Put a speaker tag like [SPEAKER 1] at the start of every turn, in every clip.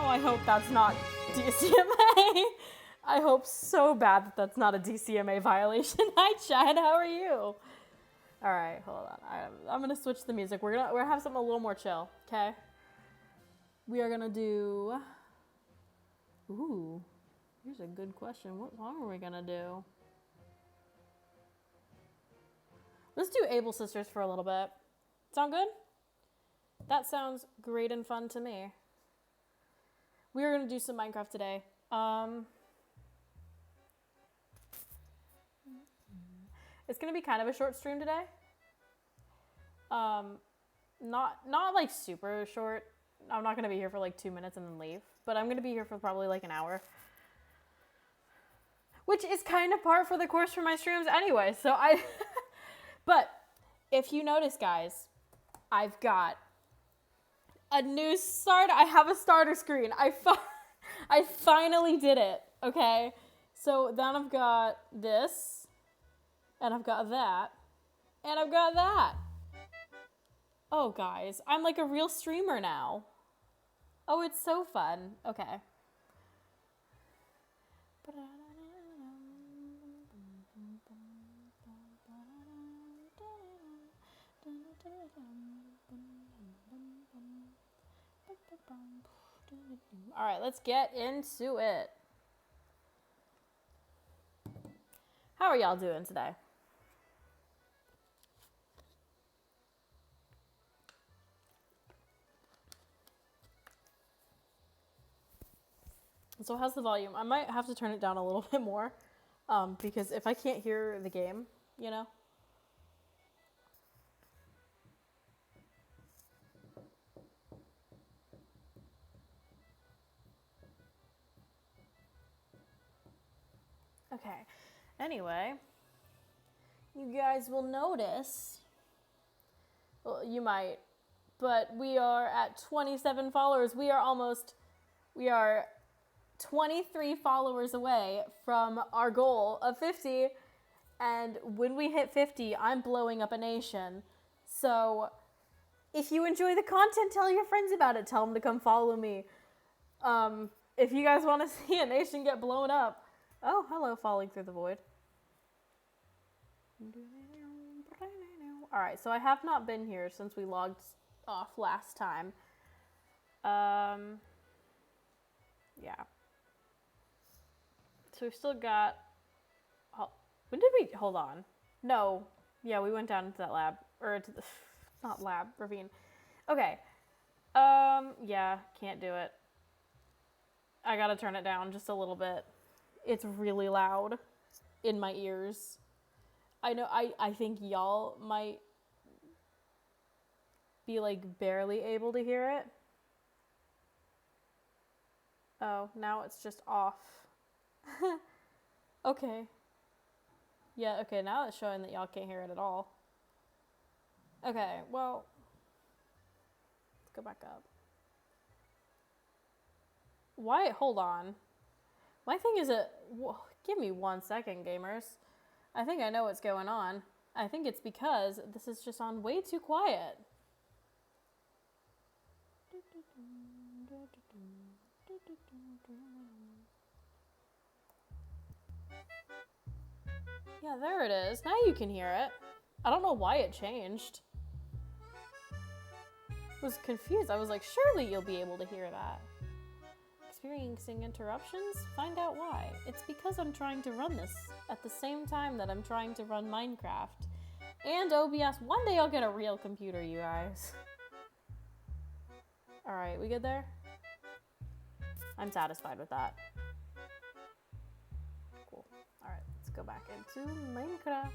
[SPEAKER 1] I hope that's not DCMA. I hope so bad that that's not a DCMA violation. Hi, Chad. How are you? All right, hold on. I'm gonna switch the music. We're gonna have something a little more chill. Okay. We are gonna do. Ooh, here's a good question. What song are we gonna do? Let's do Able Sisters for a little bit. Sound good? That sounds great and fun to me. We are gonna do some Minecraft today. It's gonna be kind of a short stream today. Not like super short. I'm not gonna be here for like 2 minutes and then leave, but I'm gonna be here for probably like an hour, which is kind of par for the course for my streams anyway. So but if you notice, guys, I've got a new start. I have a starter screen. I finally did it. Okay, so then I've got this, and I've got that, and I've got that. Oh, guys, I'm like a real streamer now. Oh, it's so fun. Okay. All right, let's get into it. How are y'all doing today? So how's the volume? I might have to turn it down a little bit more, because if I can't hear the game, you know. Okay. Anyway, you guys will notice, well, you might, but we are at 27 followers. We are 23 followers away from our goal of 50. And when we hit 50, I'm blowing up a nation. So if you enjoy the content, tell your friends about it. Tell them to come follow me. If you guys want to see a nation get blown up. Oh, hello, Falling Through the Void. Alright, so I have not been here since we logged off last time. Yeah. So we've still got... When did we... Hold on. No. Yeah, we went down into that lab. Or to the... Not lab, ravine. Okay. Yeah, can't do it. I gotta turn it down just a little bit. It's really loud in my ears. I know, I think y'all might be like barely able to hear it. Oh, now it's just off. Okay. Yeah, okay, now it's showing that y'all can't hear it at all. Okay, well, let's go back up. Why? Hold on. My thing is give me 1 second, gamers. I think I know what's going on. I think it's because this is just on way too quiet. Yeah, there it is. Now you can hear it. I don't know why it changed. I was confused. I was like, surely you'll be able to hear that. Experiencing interruptions? Find out why. It's because I'm trying to run this at the same time that I'm trying to run Minecraft and OBS. One day I'll get a real computer, you guys. Alright, we good there? I'm satisfied with that. Cool. Alright, let's go back into Minecraft.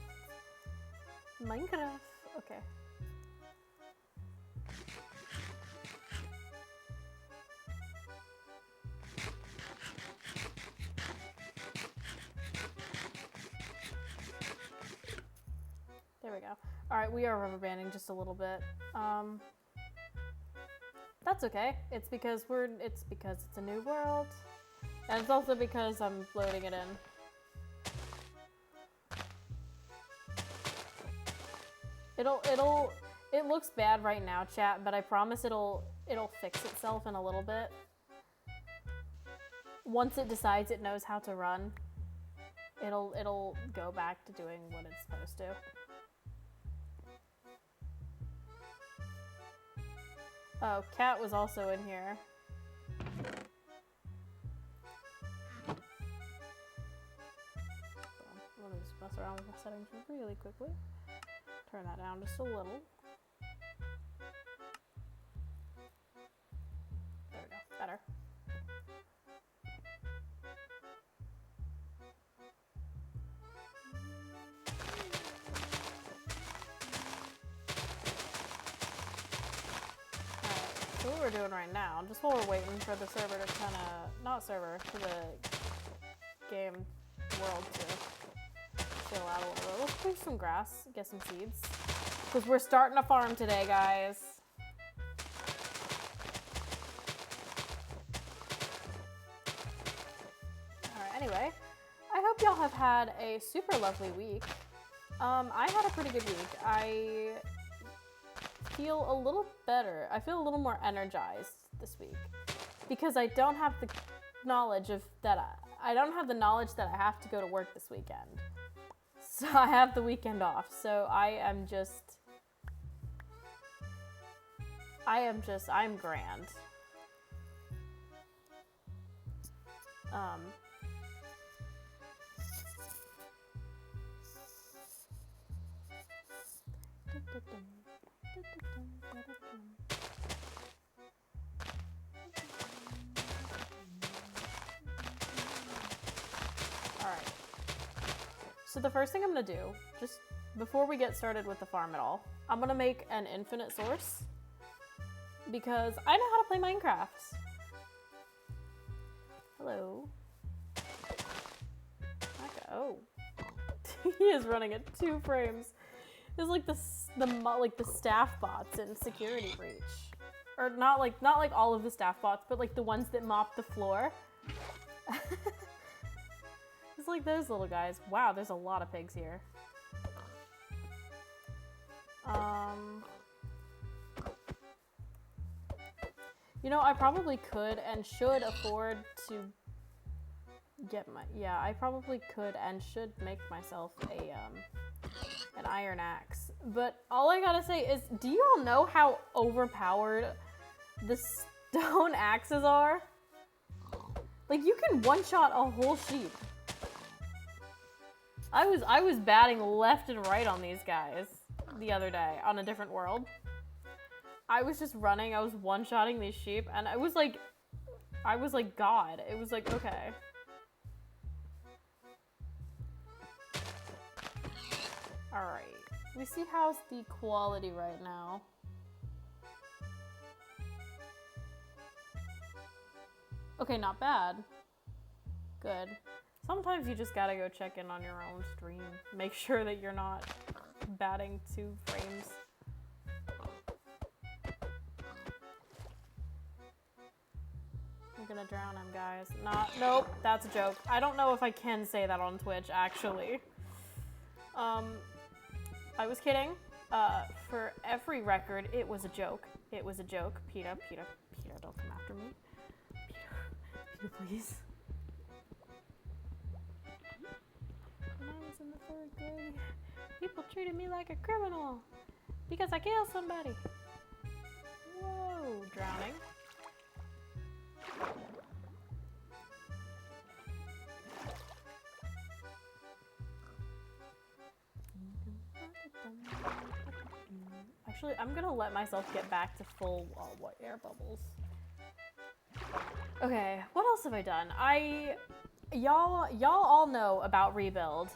[SPEAKER 1] Minecraft. Okay. There we go. Alright, we are rubber banding just a little bit. That's okay. It's because it's a new world. And it's also because I'm loading it in. It looks bad right now, chat, but I promise it'll fix itself in a little bit. once it decides it knows how to run, it'll go back to doing what it's supposed to. Oh, Cat was also in here. Let me just mess around with the settings really quickly. Turn that down just a little. There we go. Better. So what we're doing right now, just while we're waiting for the server to kind of, not server, for the game world to chill out a little bit. Let's plant some grass, get some seeds. Because we're starting a farm today, guys. Alright, anyway, I hope y'all have had a super lovely week. I had a pretty good week. I feel a little better. I feel a little more energized this week because I don't have the knowledge of that. I don't have the knowledge that I have to go to work this weekend. So I have the weekend off. So I'm grand. Alright. So the first thing I'm gonna do, just before we get started with the farm at all, I'm gonna make an infinite source because I know how to play Minecraft. Hello. Oh. He is running at 2 frames. It's like the staff bots in Security Breach. Or not like all of the staff bots, but like the ones that mop the floor. It's like those little guys. Wow, there's a lot of pigs here. You know, I probably could and should afford to get my, yeah, I probably could and should make myself an iron axe. But all I gotta say is, do you all know how overpowered the stone axes are? Like, you can one-shot a whole sheep. I was batting left and right on these guys the other day on a different world. I was just running, I was one-shotting these sheep, and I was like God. It was like, okay. Alright. We see how's the quality right now. Okay, not bad. Good. Sometimes you just gotta go check in on your own stream. Make sure that you're not batting 2 frames. I'm gonna drown him, guys. Nope, that's a joke. I don't know if I can say that on Twitch, actually. I was kidding. For every record, it was a joke. It was a joke. Peter, don't come after me. Peter, please. When I was in the 3rd grade, people treated me like a criminal because I killed somebody. Whoa, drowning. Actually, I'm gonna let myself get back to full air bubbles. Okay, what else have I done? Y'all all know about Rebuild,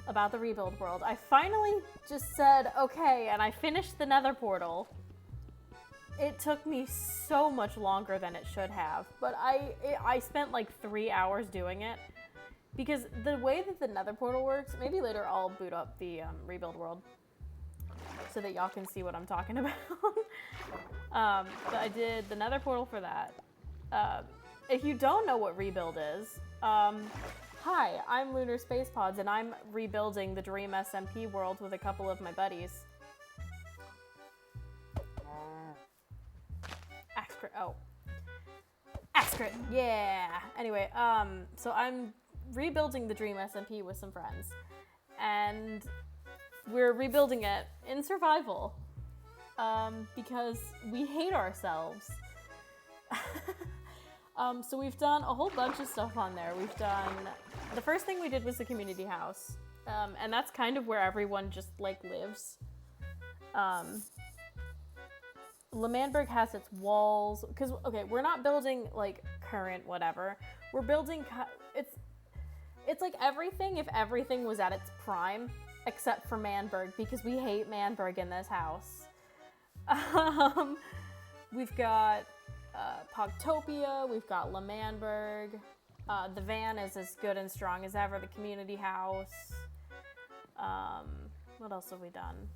[SPEAKER 1] about the Rebuild world. I finally just said, okay, and I finished the Nether portal. It took me so much longer than it should have, but I spent like 3 hours doing it. Because the way that the Nether portal works, maybe later I'll boot up the Rebuild world so that y'all can see what I'm talking about. But I did the Nether portal for that. If you don't know what Rebuild is, hi, I'm Lunar Space Pods, and I'm rebuilding the Dream SMP world with a couple of my buddies. Axe crit. Yeah. Anyway, so I'm rebuilding the Dream SMP with some friends, and we're rebuilding it in survival, because we hate ourselves. So we've done a whole bunch of stuff on there. We've done, the first thing we did was the community house, and that's kind of where everyone just like lives. L'Manberg has its walls, because, okay, we're not building, like, current whatever. We're building, it's like everything if everything was at its prime, except for Manberg, because we hate Manberg in this house. We've got Pogtopia, we've got L'Manberg, the van is as good and strong as ever, the community house. What else have we done?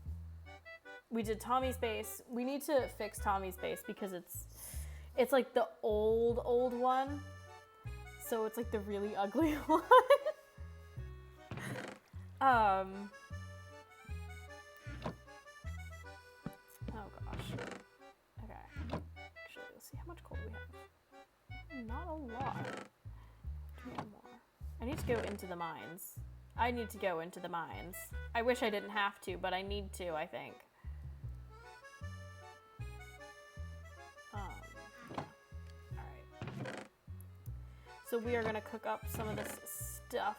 [SPEAKER 1] We did Tommy's base. We need to fix Tommy's base because it's like the old one. So it's like the really ugly one. Oh gosh. Okay. Actually, let's see how much coal we have. Not a lot. Do we have more? I need to go into the mines. I need to go into the mines. I wish I didn't have to, but I need to, I think. So we are gonna cook up some of this stuff,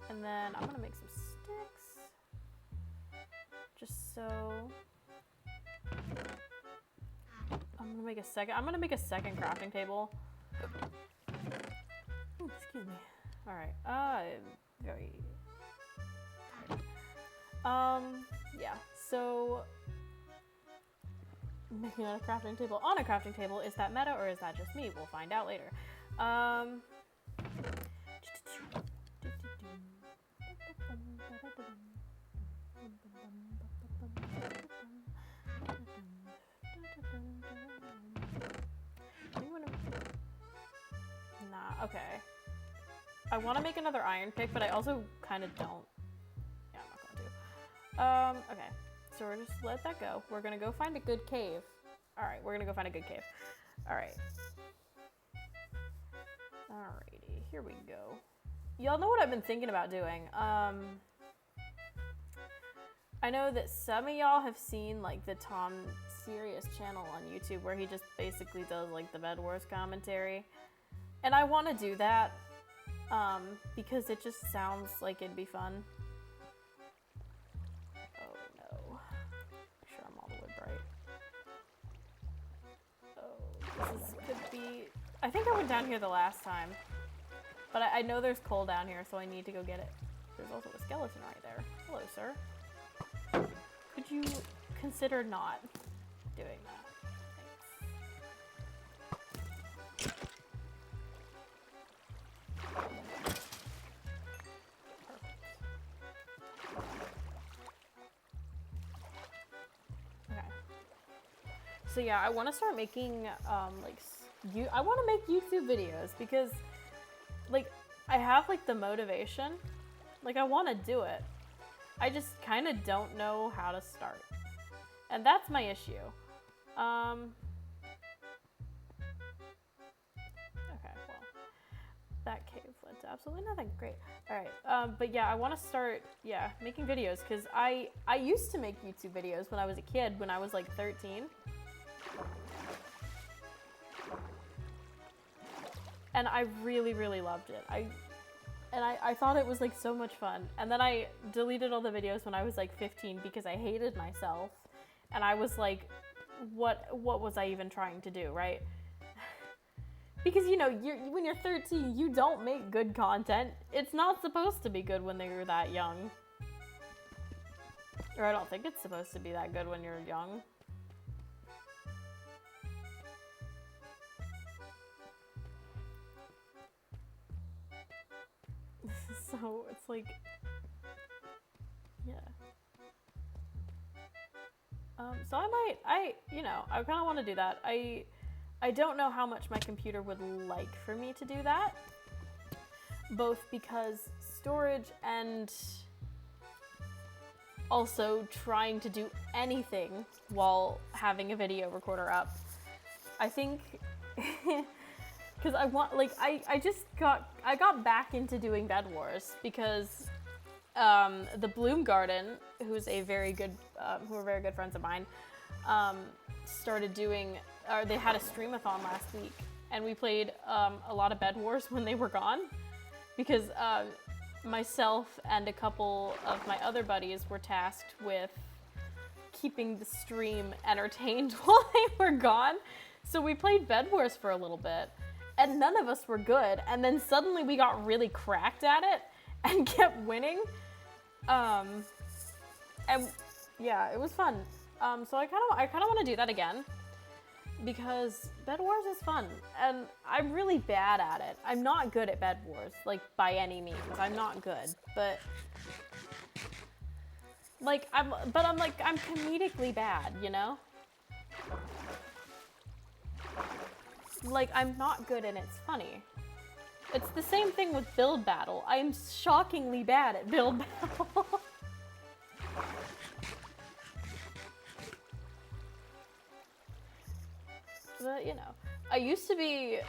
[SPEAKER 1] and then I'm gonna make some sticks, just so. I'm gonna make a second crafting table. Ooh, excuse me. All right. Very. Yeah. So making a crafting table on a crafting table, is that meta or is that just me? We'll find out later. Nah, okay. I want to make another iron pick, but I also kind of don't. Yeah, I'm not going to. Okay. So we're just let that go. We're gonna go find a good cave. Alright, we're gonna go find a good cave. Alright. Alrighty, here we go. Y'all know what I've been thinking about doing. I know that some of y'all have seen like the Tom Serious channel on YouTube where he just basically does like the Bed Wars commentary. And I want to do that because it just sounds like it'd be fun. Oh no. Make sure I'm all the way bright. Oh, this could be... I think I went down here the last time. But I know there's coal down here, so I need to go get it. There's also a skeleton right there. Hello, sir. Could you consider not doing that? Thanks. Okay. So yeah, I want to start making I want to make YouTube videos because like I have like the motivation. Like I want to do it. I just kind of don't know how to start. And that's my issue. Okay, well, that cave led to absolutely nothing. Great. All right. But yeah, I want to start, making videos because I used to make YouTube videos when I was a kid, when I was like 13. And I really, really loved it. I thought it was like so much fun. And then I deleted all the videos when I was like 15 because I hated myself. And I was like, what was I even trying to do, right? Because, you know, when you're 13, you don't make good content. It's not supposed to be good when you're that young. Or I don't think it's supposed to be that good when you're young. So it's like, yeah. So I kind of want to do that. I don't know how much my computer would like for me to do that. Both because storage and also trying to do anything while having a video recorder up. I think, because I want, like, I got back into doing Bed Wars because the Bloom Garden, who are very good friends of mine, started doing, or they had a streamathon last week, and we played a lot of Bed Wars when they were gone, because myself and a couple of my other buddies were tasked with keeping the stream entertained while they were gone. So we played Bed Wars for a little bit, and none of us were good, and then suddenly we got really cracked at it and kept winning. And yeah, it was fun. So I kind of want to do that again, because Bed Wars is fun, and I'm really bad at it. I'm not good at Bed Wars, like, by any means. I'm not good, but like, I'm comedically bad, you know? Like, I'm not good and it's funny. It's the same thing with Build Battle. I am shockingly bad at Build Battle. But, you know, I used to be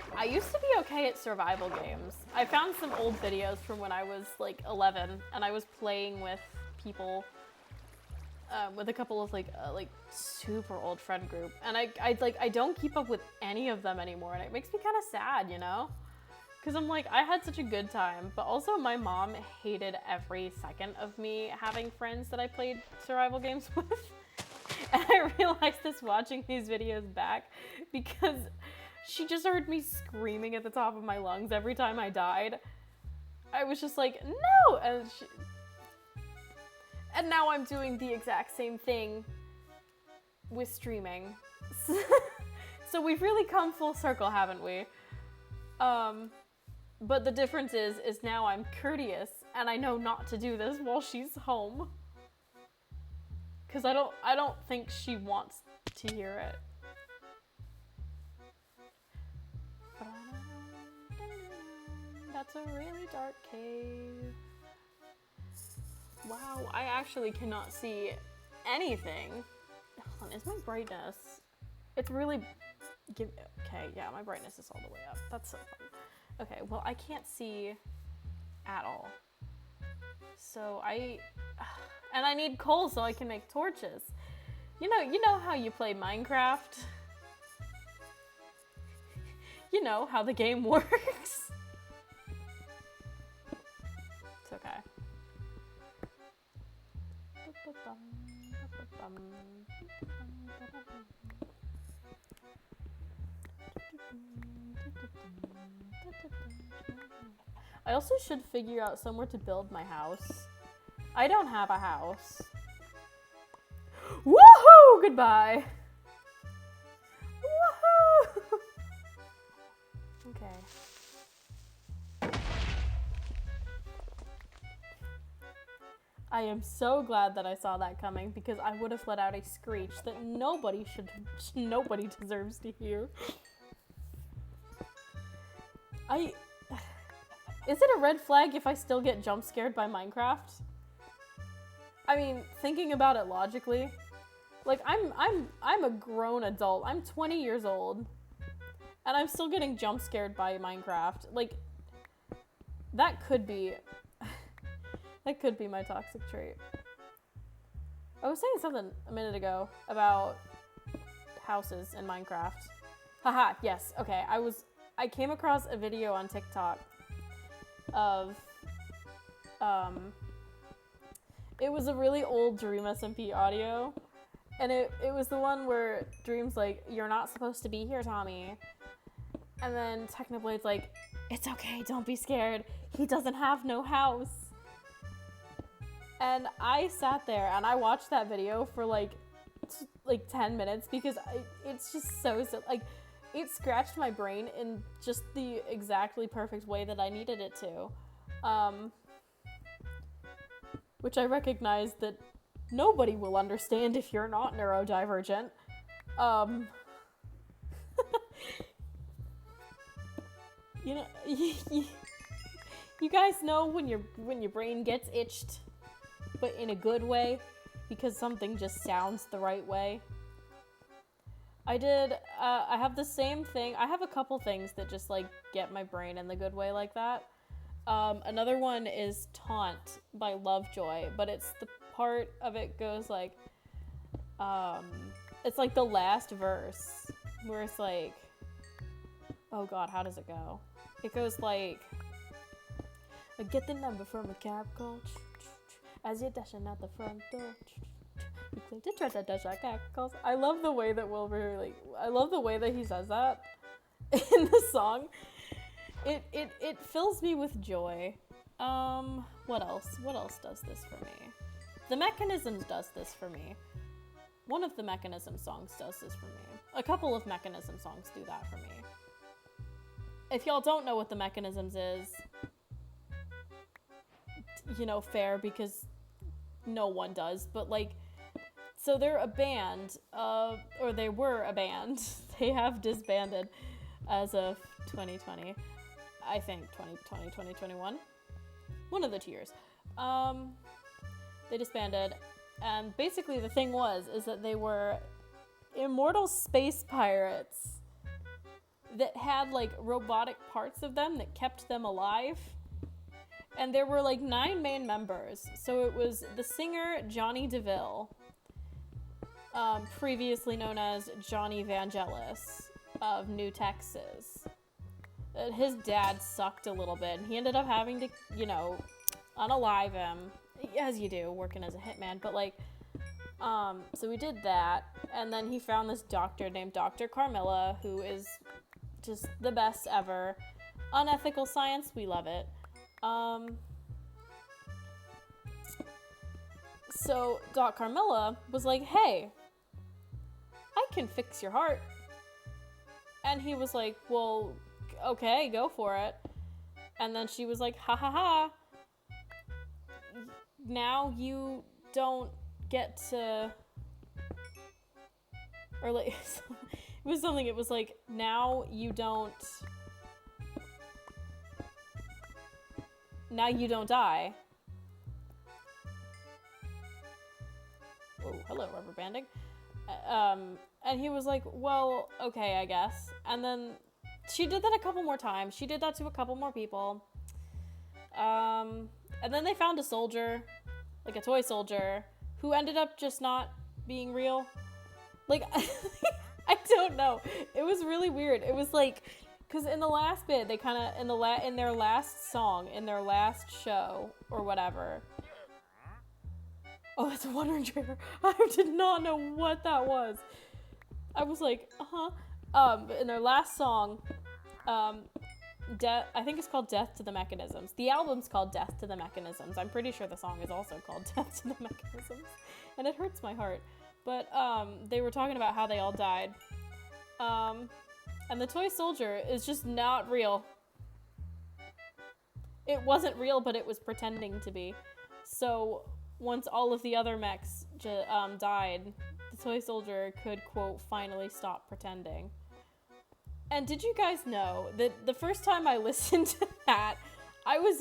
[SPEAKER 1] okay at survival games. I found some old videos from when I was like 11, and I was playing with people, with a couple of like super old friend group, and I don't keep up with any of them anymore, and it makes me kind of sad, you know? Because I'm like, I had such a good time, but also my mom hated every second of me having friends that I played survival games with. And I realized this watching these videos back, because she just heard me screaming at the top of my lungs every time I died. I was just like, no! And now I'm doing the exact same thing with streaming. So we've really come full circle, haven't we? But the difference is now I'm courteous, and I know not to do this while she's home. Because I don't think she wants to hear it. That's a really dark cave. Wow, I actually cannot see anything. Hold on, is my brightness? It's really... Okay, yeah, my brightness is all the way up. That's so fun. Okay, well, I can't see at all. So and I need coal so I can make torches. You know how you play Minecraft? You know how the game works. It's okay. I also should figure out somewhere to build my house. I don't have a house. Woohoo! Goodbye. Woohoo! Okay. I am so glad that I saw that coming, because I would have let out a screech that nobody deserves to hear. Is it a red flag if I still get jump scared by Minecraft? I mean, thinking about it logically, like, I'm a grown adult. I'm 20 years old, and I'm still getting jump scared by Minecraft. Like, that could be my toxic trait. I was saying something a minute ago about houses in Minecraft. Haha, yes, okay. I came across a video on TikTok of, it was a really old Dream SMP audio, and it was the one where Dream's like, "You're not supposed to be here, Tommy." And then Technoblade's like, "It's okay, don't be scared. He doesn't have no house." And I sat there and I watched that video for like 10 minutes, because it's just so, like, it scratched my brain in just the exactly perfect way that I needed it to. Which I recognize that nobody will understand if you're not neurodivergent. You know, you guys know when your brain gets itched, but in a good way, because something just sounds the right way. I have the same thing. I have a couple things that just like get my brain in the good way like that. Another one is Taunt by Lovejoy, but it's the part of it goes like, it's like the last verse where it's like, oh god, how does it go? It goes like, I get the number from a cab call as you're dashing out the front door. You claim to try to dash our cab calls. I love the way that Wilbur I love the way that he says that in the song. It fills me with joy. What else? What else does this for me? The Mechanisms does this for me. One of the Mechanism songs does this for me. A couple of Mechanism songs do that for me. If y'all don't know what the Mechanisms is, fair, because no one does, but like, so they're a band, or they were a band. They have disbanded as of 2020. I think 2020, 2021. One of the 2 years. They disbanded, and basically the thing is that they were immortal space pirates that had like robotic parts of them that kept them alive. And there were like 9 main members. So it was the singer Johnny DeVille, previously known as Johnny Vangelis of New Texas. His dad sucked a little bit, and he ended up having to, unalive him, as you do, working as a hitman. But like, so we did that, and then he found this doctor named Dr. Carmilla, who is just the best ever. Unethical science, we love it. So Doc Carmilla was like, hey, I can fix your heart. And he was like, well, okay, go for it. And then she was like, ha ha ha. Now you don't get to, or like, it was something, it was like, now you don't die. Oh, hello, rubber banding. And he was like, well, okay, I guess. And then she did that a couple more times. She did that to a couple more people. And then they found a soldier, like a toy soldier, who ended up just not being real. Like, I don't know. It was really weird. It was like, because in the last bit, they kind of, in their last song, in their last show, or whatever. Oh, that's a Water Trader. I did not know what that was. I was like, in their last song, I think it's called Death to the Mechanisms. The album's called Death to the Mechanisms. I'm pretty sure the song is also called Death to the Mechanisms. And it hurts my heart. But they were talking about how they all died. And the toy soldier is just not real. It wasn't real, but it was pretending to be. So once all of the other mechs died, the toy soldier could, quote, finally stop pretending. And did you guys know that the first time I listened to that, I was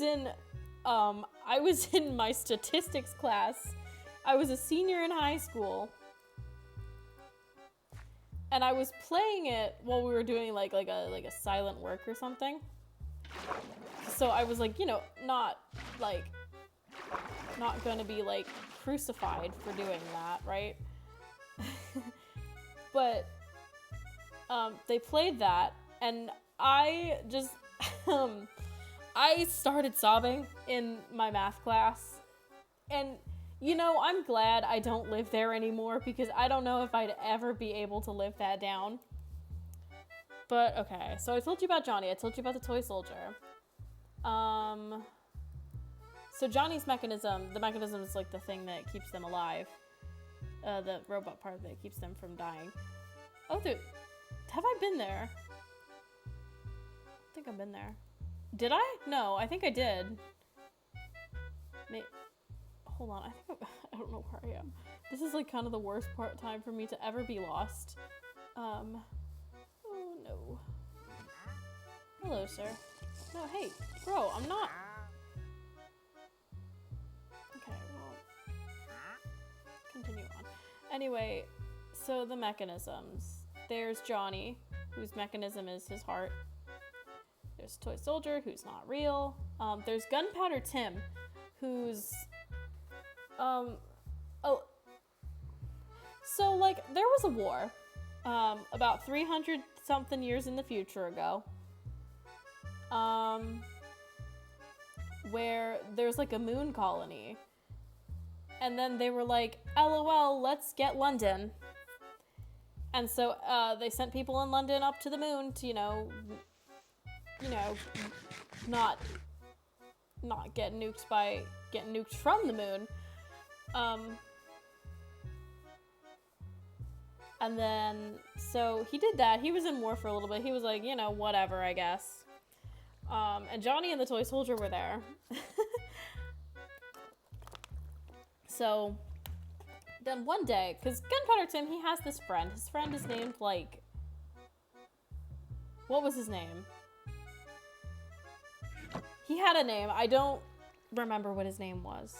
[SPEAKER 1] in my statistics class. I was a senior in high school. And I was playing it while we were doing like a silent work or something. So I was like, not going to be like crucified for doing that, right? But they played that, and I just I started sobbing in my math class. And I'm glad I don't live there anymore, because I don't know if I'd ever be able to live that down. But okay, so I told you about Johnny. I told you about the toy soldier. So Johnny's mechanism, the mechanism is like the thing that keeps them alive. The robot part that keeps them from dying. Oh, have I been there? I think I've been there. Did I? No, I think I did. Hold on, I don't know where I am. This is like kind of the worst time for me to ever be lost. Oh no. Hello, sir. No, hey, bro, I'm not. Okay, well, continue on. Anyway, so the mechanisms. There's Johnny, whose mechanism is his heart. There's Toy Soldier, who's not real. There's Gunpowder Tim, who's so like there was a war about 300 something years in the future ago, where there's like a moon colony, and then they were like, LOL, let's get London. And so they sent people in London up to the moon to, not get nuked by getting nuked from the moon. And then, so he did that. He was in war for a little bit. He was like, whatever, I guess. And Johnny and the Toy Soldier were there. So then one day, because Gunpowder Tim, he has this friend. His friend is named, like, what was his name? He had a name. I don't remember what his name was.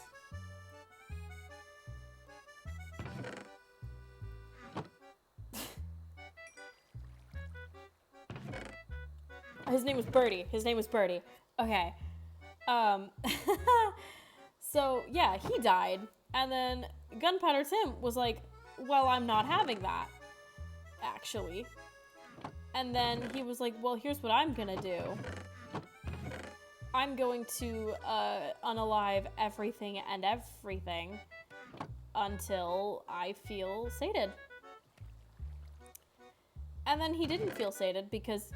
[SPEAKER 1] His name was Birdie. Okay. So, yeah, he died. And then Gunpowder Tim was like, well, I'm not having that, actually. And then he was like, well, here's what I'm gonna do. I'm going to unalive everything and everything until I feel sated. And then he didn't feel sated because,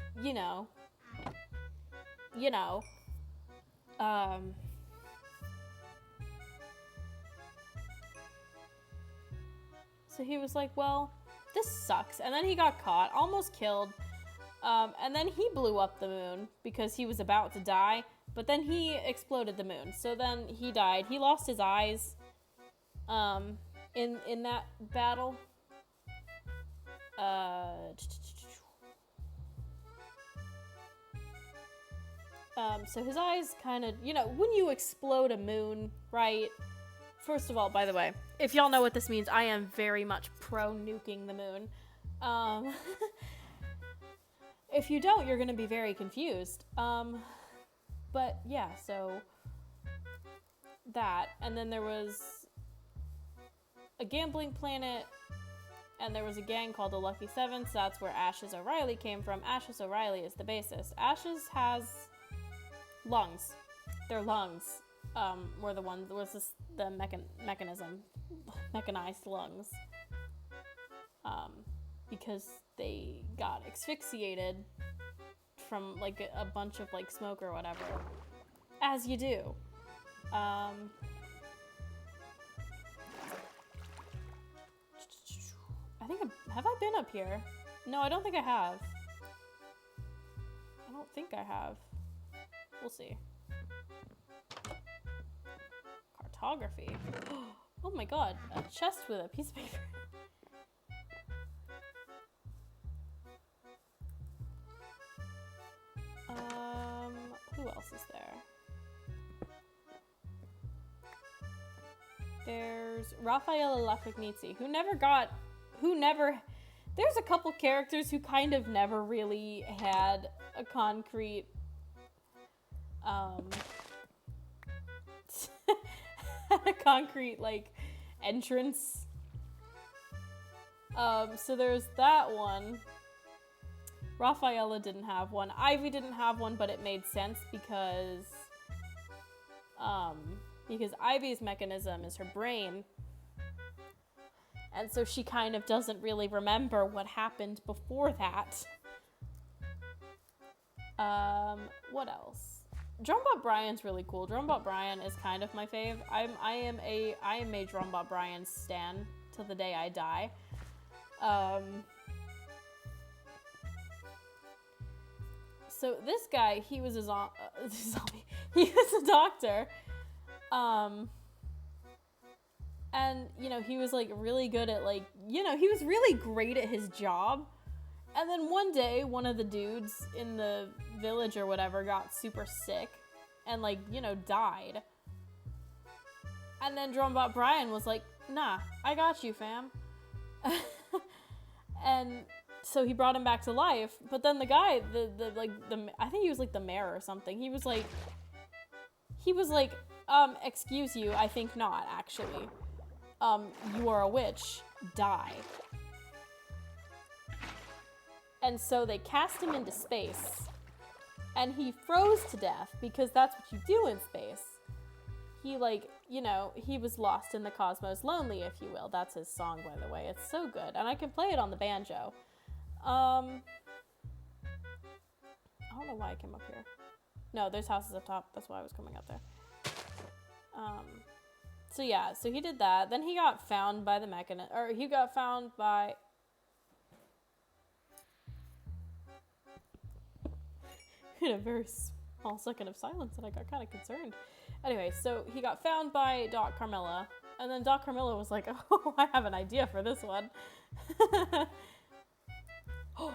[SPEAKER 1] so he was like, well, this sucks. And then he got caught, almost killed. And then he blew up the moon because he was about to die. But then he exploded the moon. So then he died. He lost his eyes in that battle. So his eyes kind of, when you explode a moon, right? First of all, by the way, if y'all know what this means, I am very much pro nuking the moon. If you don't, you're going to be very confused. But yeah, so that. And then there was a gambling planet, and there was a gang called the Lucky Seven, so that's where Ashes O'Reilly came from. Ashes O'Reilly is the bassist. Ashes has lungs. Their lungs were the ones, the mechanism, mechanized lungs. Because they got asphyxiated from like a bunch of like smoke or whatever, as you do. I think have I been up here? No, I don't think I have. I don't think I have. We'll see. Cartography. Oh my god, a chest with a piece of paper. Who else is there? There's Raffaella Lafagnizi, there's a couple characters who kind of never really had a concrete, like, entrance. So there's that one. Raffaella didn't have one. Ivy didn't have one, but it made sense because Ivy's mechanism is her brain. And so she kind of doesn't really remember what happened before that. What else? Drumbot Brian's really cool. Drumbot Brian is kind of my fave. I am a Drumbot Brian stan till the day I die. So this guy, he was a zombie. He was a doctor. And, he was, like, really good at, like, he was really great at his job. And then one day, one of the dudes in the village or whatever got super sick and, like, died. And then Drumbot Brian was like, nah, I got you, fam. And so he brought him back to life. But then the guy, I think he was like the mayor or something. He was like, excuse you, I think not, actually. You are a witch. Die. And so they cast him into space. And he froze to death because that's what you do in space. He, like, you know, he was lost in the cosmos, lonely, if you will. That's his song, by the way. It's so good. And I can play it on the banjo. I don't know why I came up here. No, there's houses up top. That's why I was coming up there. So yeah, so he did that. Then he got found by the mechanist, or he got found by... in a very small second of silence, and I got kind of concerned. Anyway, so he got found by Doc Carmilla, and then Doc Carmilla was like, oh, I have an idea for this one. Oh,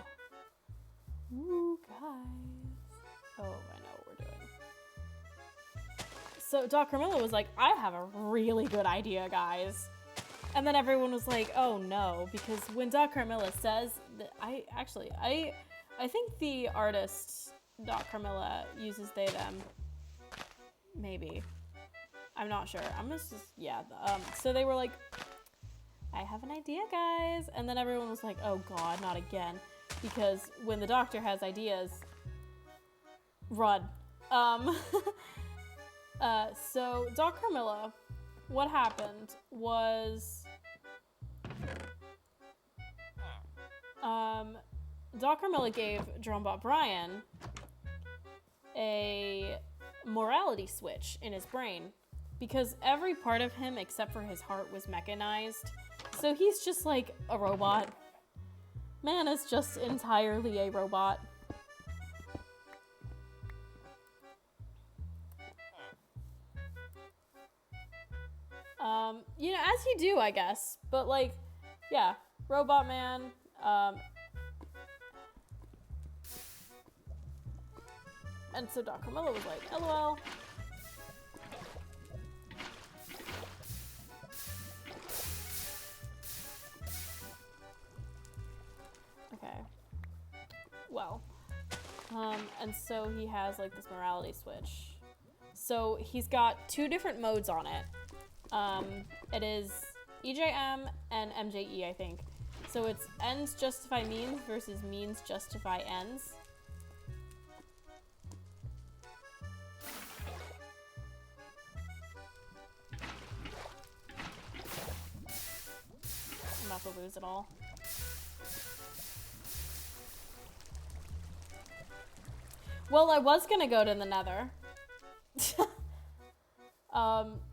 [SPEAKER 1] ooh, guys. Oh, I know what we're doing. So Doc Carmilla was like, I have a really good idea, guys. And then everyone was like, oh no, because when Doc Carmilla says that, I think the artist Doc Carmilla uses they, them. Maybe. I'm not sure. I'm just, yeah. So they were like, I have an idea, guys. And then everyone was like, oh God, not again. Because when the doctor has ideas, run. So Doc Carmilla, what happened was, Doc Carmilla gave Jerome Bob Bryan a morality switch in his brain because every part of him except for his heart was mechanized. So he's just like a robot. Man is just entirely a robot. You know, as you do, I guess. But like, yeah, Robot Man, and so Doc Carmilla was like, LOL. Okay. Well. And so he has like this morality switch. So he's got two different modes on it. It is EJM and MJE, I think. So it's ends justify means versus means justify ends. I'm about to lose it all. Well, I was gonna go to the Nether.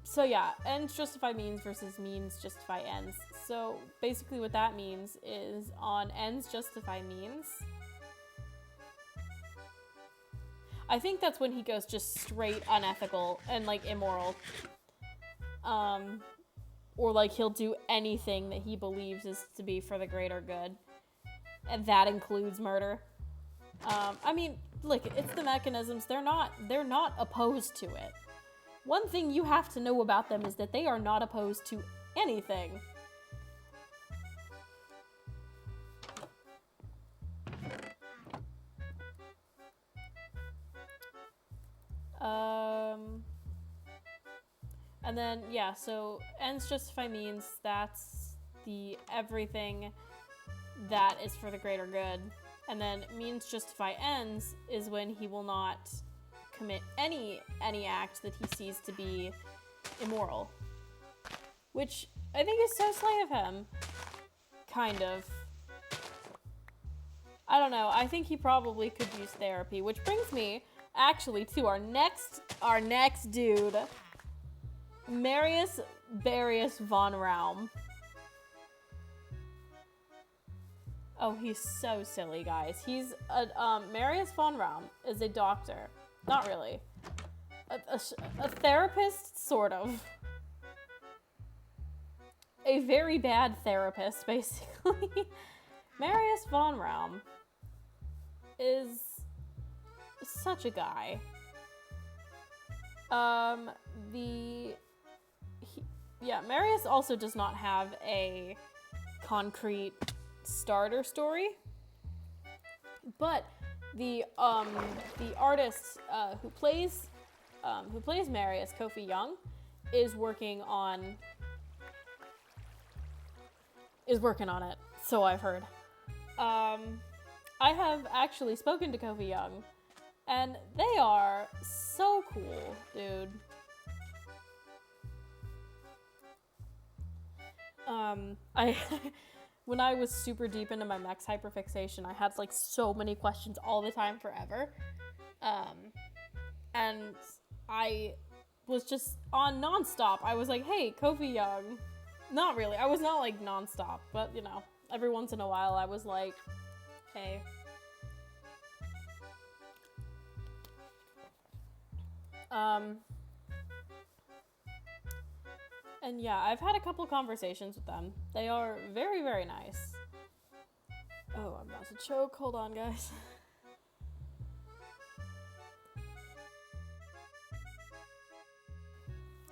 [SPEAKER 1] So yeah, ends justify means versus means justify ends. So basically what that means is on ends justify means, I think that's when he goes just straight unethical and like immoral. Or like he'll do anything that he believes is to be for the greater good. And that includes murder. I mean, look, it's the mechanisms. They're not opposed to it. One thing you have to know about them is that they are not opposed to anything. And then, yeah, so ends justify means, that's the everything that is for the greater good. And then means justify ends is when he will not commit any act that he sees to be immoral. Which I think is so slay of him. Kind of. I don't know. I think he probably could use therapy, which brings me actually to our next dude. Marius Barius von Raum. Oh, he's so silly, guys. He's Marius von Raum is a doctor. Not really. A therapist, sort of. A very bad therapist, basically. Marius von Raum is such a guy. Marius also does not have a concrete starter story. But the artist who plays Marius, Kofi Young, is working on it. So I've heard. I have actually spoken to Kofi Young, and they are so cool, dude. I when I was super deep into my Max hyperfixation, I had like so many questions all the time forever. And I was just on nonstop. I was like, hey, Kofi Young. Not really. I was not like nonstop, but you know, every once in a while I was like, hey. And yeah, I've had a couple conversations with them. They are very, very nice. Oh, I'm about to choke. Hold on, guys.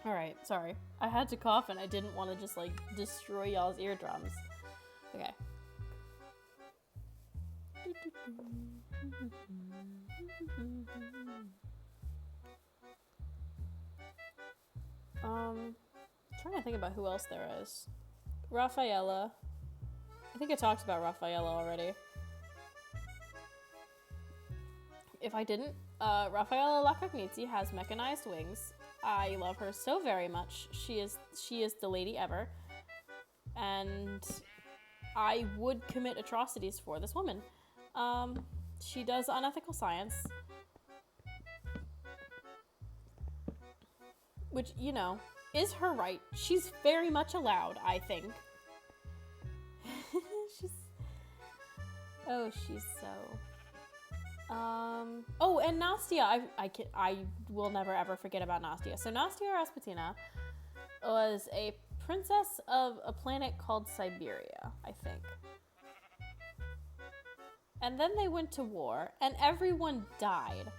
[SPEAKER 1] Alright, sorry. I had to cough and I didn't want to just like destroy y'all's eardrums. Okay. Trying to think about who else there is. Rafaela. I think I talked about Rafaela already. If I didn't, Rafaela Lacognizi has mechanized wings. I love her so very much. She is the lady ever. And I would commit atrocities for this woman. She does unethical science. Which, you know, is her right. She's very much allowed, I think. She's so... Oh, and Nastia. I will never ever forget about Nastia. So Nastia Rasputina was a princess of a planet called Siberia, I think. And then they went to war, and everyone died.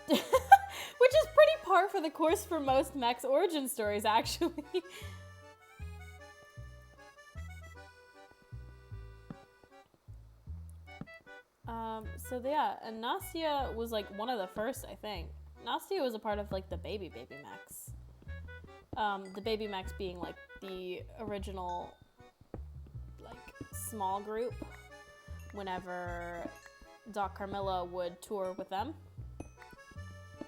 [SPEAKER 1] Which is pretty par for the course for most mechs origin stories, actually. So yeah, and Nastia was like one of the first, I think. Nastia was a part of like the baby mechs. The baby mechs being like the original like small group whenever Doc Carmilla would tour with them.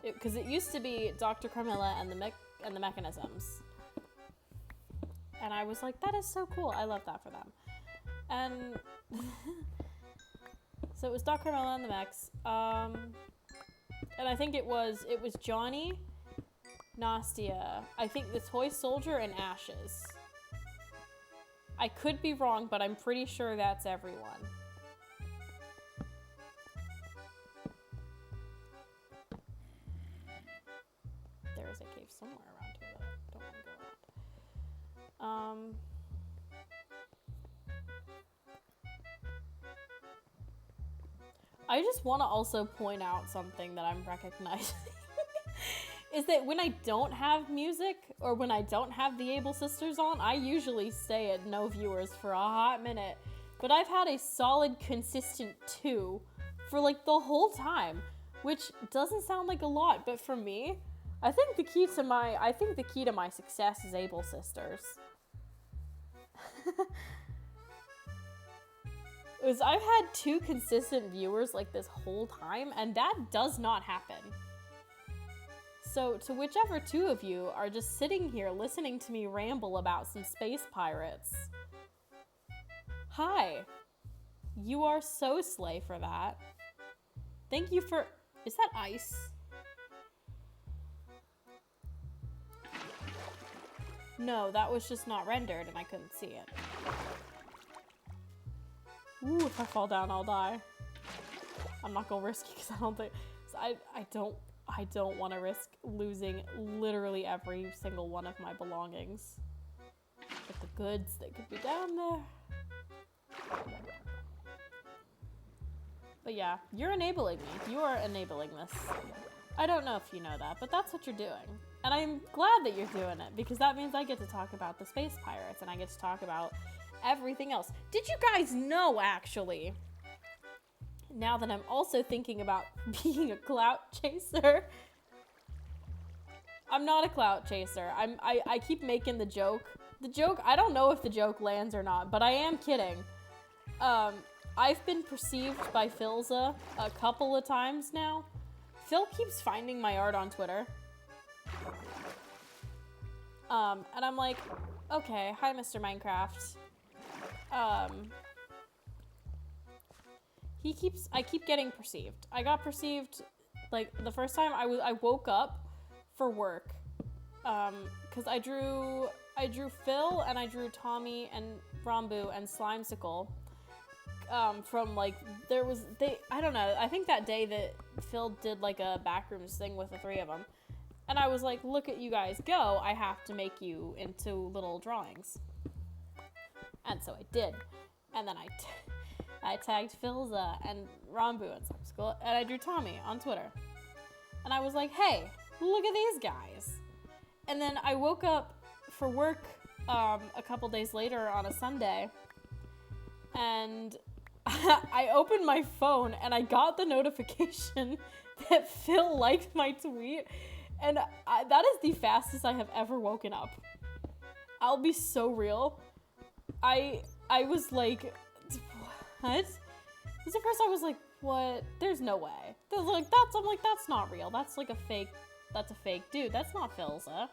[SPEAKER 1] Because it used to be Dr. Carmilla and the Mechanisms. And I was like, that is so cool. I love that for them. And so it was Dr. Carmilla and the mechs. And I think it was Johnny, Nastia, I think the Toy Soldier, and Ashes. I could be wrong, but I'm pretty sure that's everyone. There is a cave somewhere around here that I don't want to go around. I just want to also point out something that I'm recognizing. Is that when I don't have music, or when I don't have the Able Sisters on, I usually stay at no viewers for a hot minute. But I've had a solid, consistent 2 for like the whole time, which doesn't sound like a lot, but for me, I think the key to my success is Able Sisters. I've had 2 consistent viewers like this whole time, and that does not happen. So to whichever 2 of you are just sitting here listening to me ramble about some space pirates, hi. You are so slay for that. Thank you for... Is that ice? No, that was just not rendered and I couldn't see it. Ooh, if I fall down, I'll die. I'm not gonna risk it because I don't think... I don't want to risk losing literally every single one of my belongings. But the goods that could be down there. But yeah, you're enabling me. You are enabling this. I don't know if you know that, but that's what you're doing. And I'm glad that you're doing it, because that means I get to talk about the space pirates, and I get to talk about everything else. Did you guys know, actually, now that I'm also thinking about being a clout chaser. I'm not a clout chaser. I keep making the joke. The joke, I don't know if the joke lands or not, but I am kidding. I've been perceived by Philza a couple of times now. Phil keeps finding my art on Twitter. And I'm like, okay, hi, Mr. Minecraft. I keep getting perceived. I got perceived, like, the first time I woke up for work, because I drew Phil, and I drew Tommy and Rambu and Slimesicle, from, like, I don't know, I think that day that Phil did, like, a backrooms thing with the three of them, and I was like, look at you guys go, I have to make you into little drawings. And so I did. And then I tagged Philza and Rambu and Slimesicle, and I drew Tommy on Twitter. And I was like, hey, look at these guys. And then I woke up for work a couple days later on a Sunday, and I opened my phone and I got the notification that Phil liked my tweet, and that is the fastest I have ever woken up. I'll be so real. I was like, what? This is the first I was like, what? There's no way. I'm like, that's not real. That's like a fake dude. That's not Philza.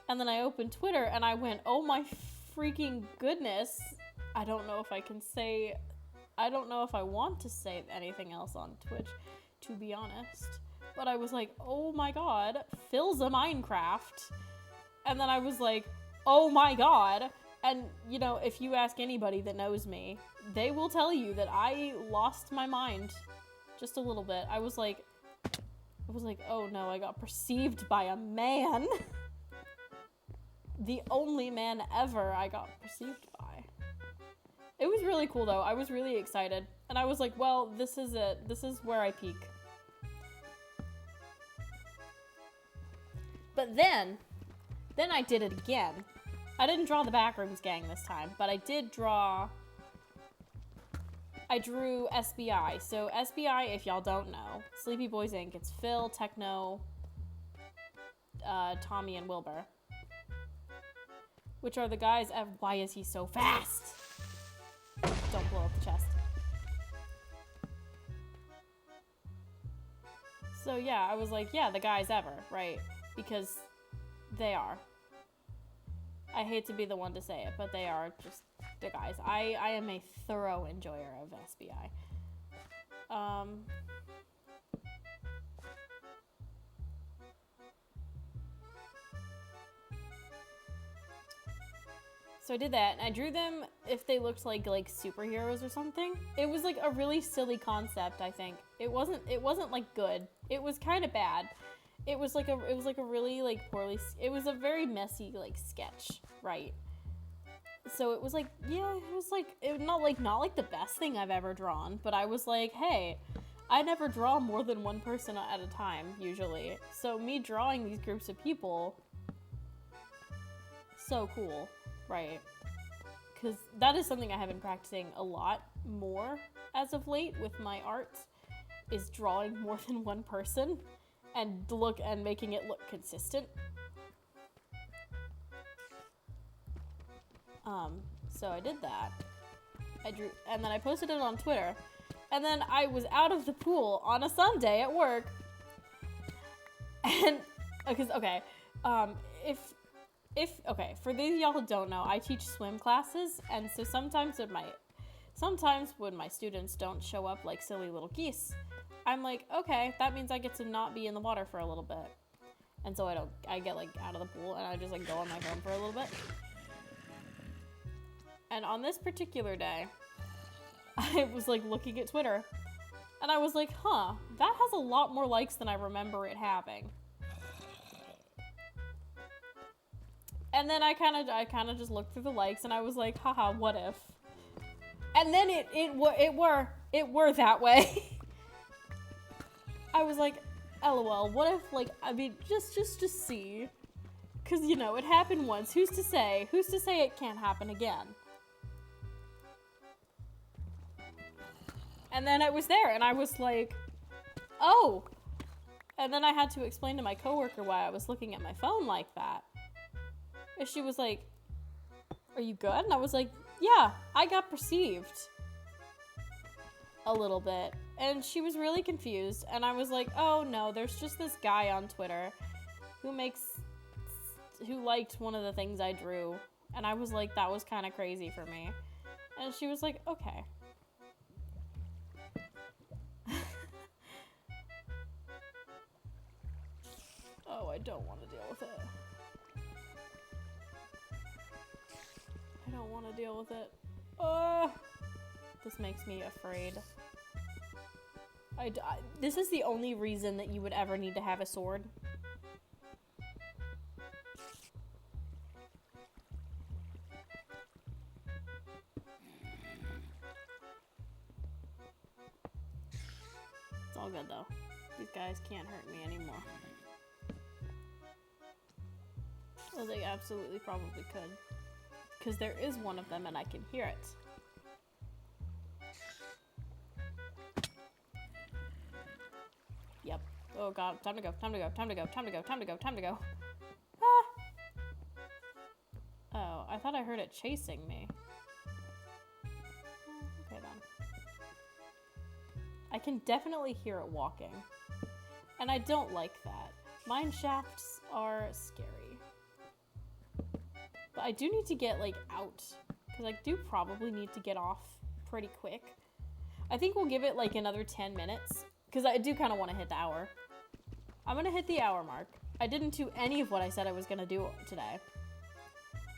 [SPEAKER 1] And then I opened Twitter and I went, oh my freaking goodness. I don't know if I want to say anything else on Twitch, to be honest. But I was like, oh my god, Philza Minecraft. And then I was like, oh my god. And, you know, if you ask anybody that knows me, they will tell you that I lost my mind just a little bit. I was like, oh no, I got perceived by a man. The only man ever I got perceived by. It was really cool though. I was really excited. And I was like, well, this is it. This is where I peak. But then I did it again. I didn't draw the Backrooms Gang this time, but I drew SBI. So SBI, if y'all don't know, Sleepy Boys Inc. It's Phil, Techno, Tommy, and Wilbur. Which are the guys of... Why is he so fast? Don't blow up the chest. So yeah, I was like, yeah, the guys ever, right? Because they are. I hate to be the one to say it, but they are just the guys. I am a thorough enjoyer of SBI. So I did that, and I drew them if they looked like superheroes or something. It was like a really silly concept, I think. It wasn't like good. It was kind of bad. It was like a really like poorly. It was a very messy like sketch, right? So it was like, yeah, it was like not like the best thing I've ever drawn, but I was like, hey, I never draw more than one person at a time usually. So me drawing these groups of people, so cool, right? Because that is something I have been practicing a lot more as of late with my art, is drawing more than one person. And making it look consistent. So I did that. I drew, and then I posted it on Twitter. And then I was out of the pool on a Sunday at work. And, because, okay, okay, for these of y'all who don't know, I teach swim classes, and so sometimes when my students don't show up like silly little geese, I'm like, okay, that means I get to not be in the water for a little bit. And so I get like out of the pool and I just like go on my phone for a little bit. And on this particular day, I was like looking at Twitter and I was like, huh, that has a lot more likes than I remember it having. And then I kind of just looked through the likes and I was like, haha, what if? And then it were that way. I was like, LOL, what if, like, I mean, just see. Because, you know, it happened once. Who's to say it can't happen again? And then it was there, and I was like, oh. And then I had to explain to my coworker why I was looking at my phone like that. And she was like, are you good? And I was like, yeah, I got perceived a little bit. And she was really confused. And I was like, oh no, there's just this guy on Twitter who liked one of the things I drew. And I was like, that was kind of crazy for me. And she was like, okay. Oh, I don't want to deal with it. I don't want to deal with it. This makes me afraid. This is the only reason that you would ever need to have a sword. It's all good though. These guys can't hurt me anymore. Well, they absolutely probably could. Because there is one of them and I can hear it. Yep. Oh god, time to go, time to go, time to go, time to go, time to go, time to go. Ah! Oh, I thought I heard it chasing me. Okay then. I can definitely hear it walking. And I don't like that. Mine shafts are scary. But I do need to get, like, out. Because I do probably need to get off pretty quick. I think we'll give it, like, another 10 minutes. Because I do kind of want to hit the hour. I'm going to hit the hour mark. I didn't do any of what I said I was going to do today.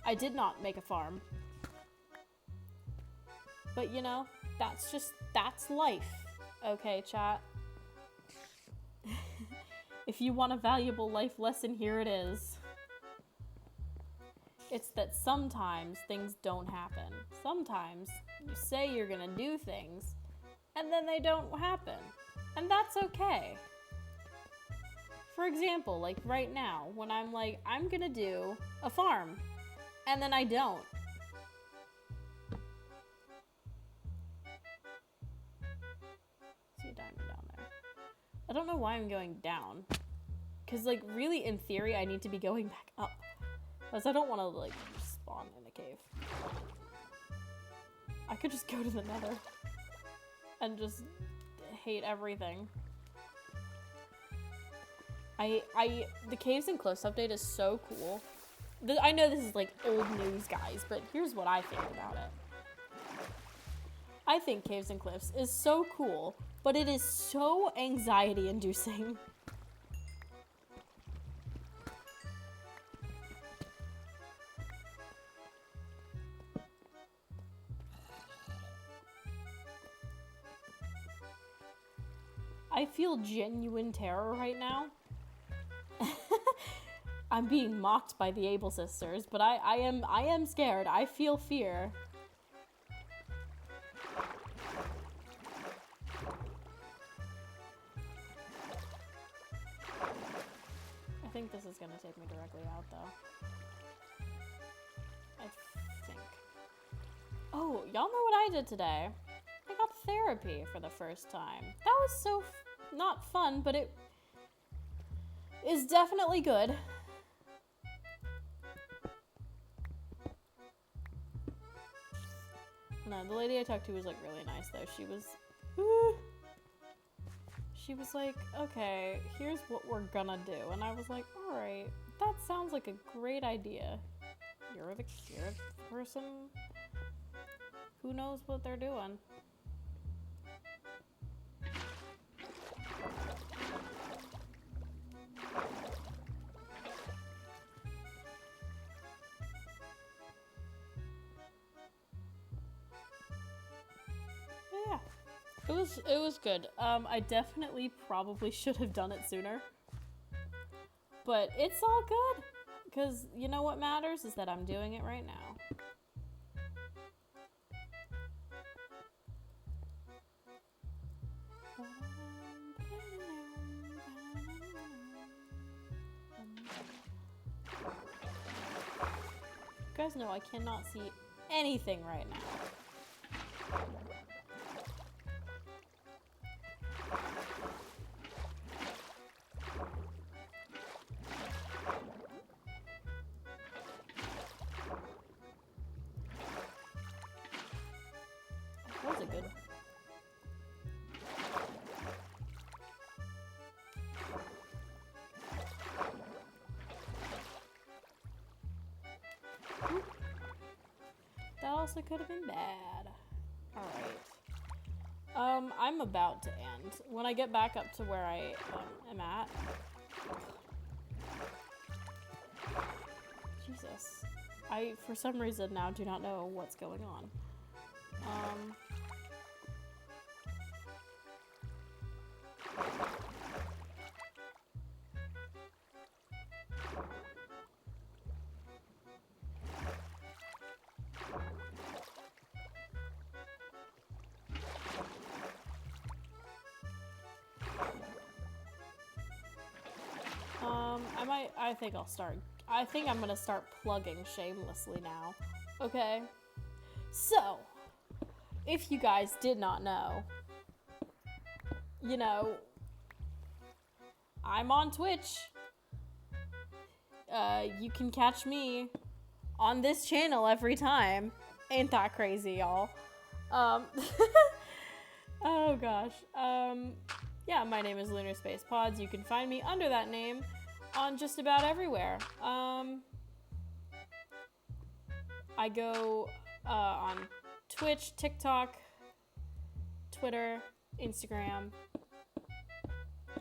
[SPEAKER 1] I did not make a farm. But, you know, that's life. Okay, chat? If you want a valuable life lesson, here it is. It's that sometimes things don't happen. Sometimes you say you're gonna do things, and then they don't happen. And that's okay. For example, like right now, when I'm like, I'm gonna do a farm, and then I don't. See a diamond down there. I don't know why I'm going down. Because, like, really, in theory, I need to be going back up. Because I don't want to, like, spawn in a cave. I could just go to the nether. And just hate everything. The Caves and Cliffs update is so cool. I know this is, like, old news, guys, but here's what I think about it. I think Caves and Cliffs is so cool, but it is so anxiety-inducing. I feel genuine terror right now. I'm being mocked by the Able sisters, but I am scared. I feel fear. I think this is gonna take me directly out, though. I think. Oh, y'all know what I did today? I got therapy for the first time. That was so not fun, but it is definitely good. No, the lady I talked to was like really nice though. She was like, okay, here's what we're gonna do. And I was like, all right, that sounds like a great idea. You're the person who knows what they're doing. Yeah, it was good. I definitely probably should have done it sooner, but it's all good because you know what matters is that I'm doing it right now. You guys know I cannot see anything right now. That also could have been bad. Alright. I'm about to end. When I get back up to where I am at. Jesus. I, for some reason now, do not know what's going on. I think I'm gonna start plugging shamelessly now. Okay? So, if you guys did not know, you know, I'm on Twitch. You can catch me on this channel every time. Ain't that crazy, y'all? Oh gosh. Yeah, my name is Lunar Space Pods. You can find me under that name on just about everywhere. I go on Twitch, TikTok, Twitter, Instagram,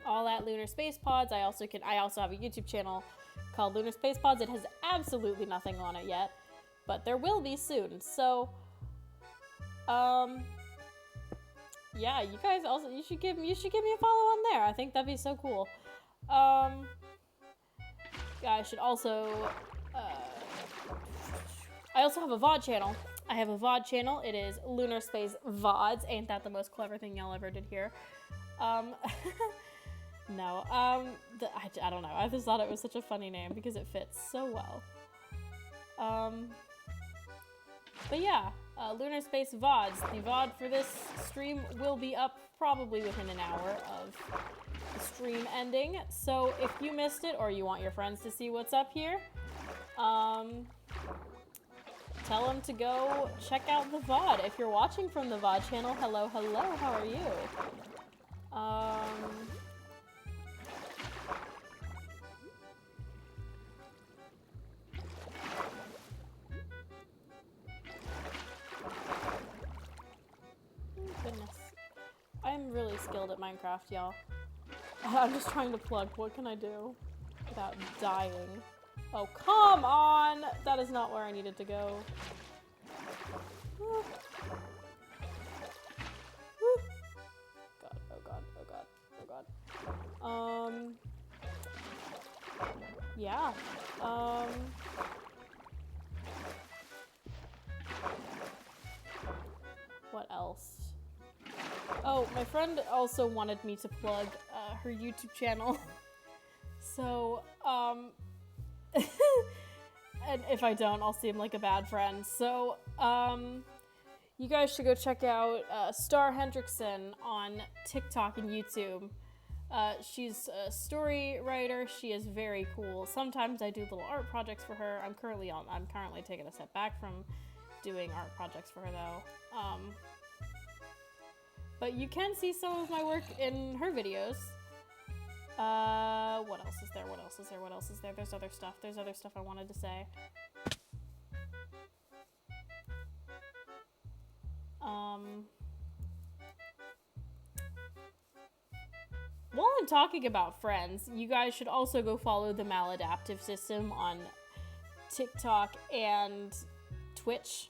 [SPEAKER 1] all at Lunar Space Pods. I also have a YouTube channel called Lunar Space Pods. It has absolutely nothing on it yet, but there will be soon. So, yeah, you guys also you should give me a follow on there. I think that'd be so cool. Yeah, I should also I also have a VOD channel. I have a VOD channel. It is Lunar Space VODs. Ain't that the most clever thing y'all ever did here? No. I don't know. I just thought it was such a funny name because it fits so well. But yeah, Lunar Space VODs. The VOD for this stream will be up probably within an hour of the stream ending. So if you missed it or you want your friends to see what's up here, tell them to go check out the VOD. If you're watching from the VOD channel, hello, how are you? Goodness. I'm really skilled at Minecraft, y'all. I'm just trying to plug. What can I do without dying? Oh, come on! That is not where I needed to go. Woo. Woo. God, oh god, oh god, oh god. Yeah. What else? Oh, my friend also wanted me to plug her YouTube channel. So, and if I don't, I'll seem like a bad friend. So, you guys should go check out Star Hendrickson on TikTok and YouTube. She's a story writer. She is very cool. Sometimes I do little art projects for her. I'm currently taking a step back from doing art projects for her though. But you can see some of my work in her videos. What else is there? What else is there? What else is there? There's other stuff. There's other stuff I wanted to say. While I'm talking about friends, you guys should also go follow the Maladaptive System on TikTok and Twitch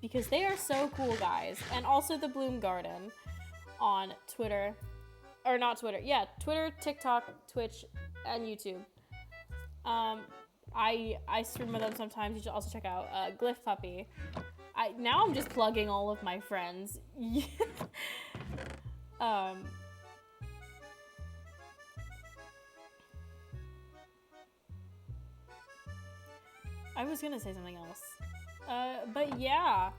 [SPEAKER 1] because they are so cool, guys. And also the Bloom Garden on Twitter. Or not Twitter. Yeah, Twitter, TikTok, Twitch, and YouTube. I stream with them sometimes. You should also check out Glyph Puppy. Now I'm just plugging all of my friends. I was gonna say something else. But yeah.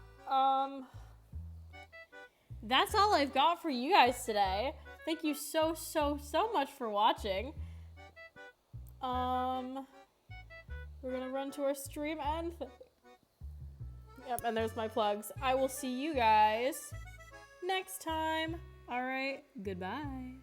[SPEAKER 1] That's all I've got for you guys today. Thank you so much for watching. We're gonna run to our stream end. Yep, and there's my plugs. I will see you guys next time. All right, goodbye.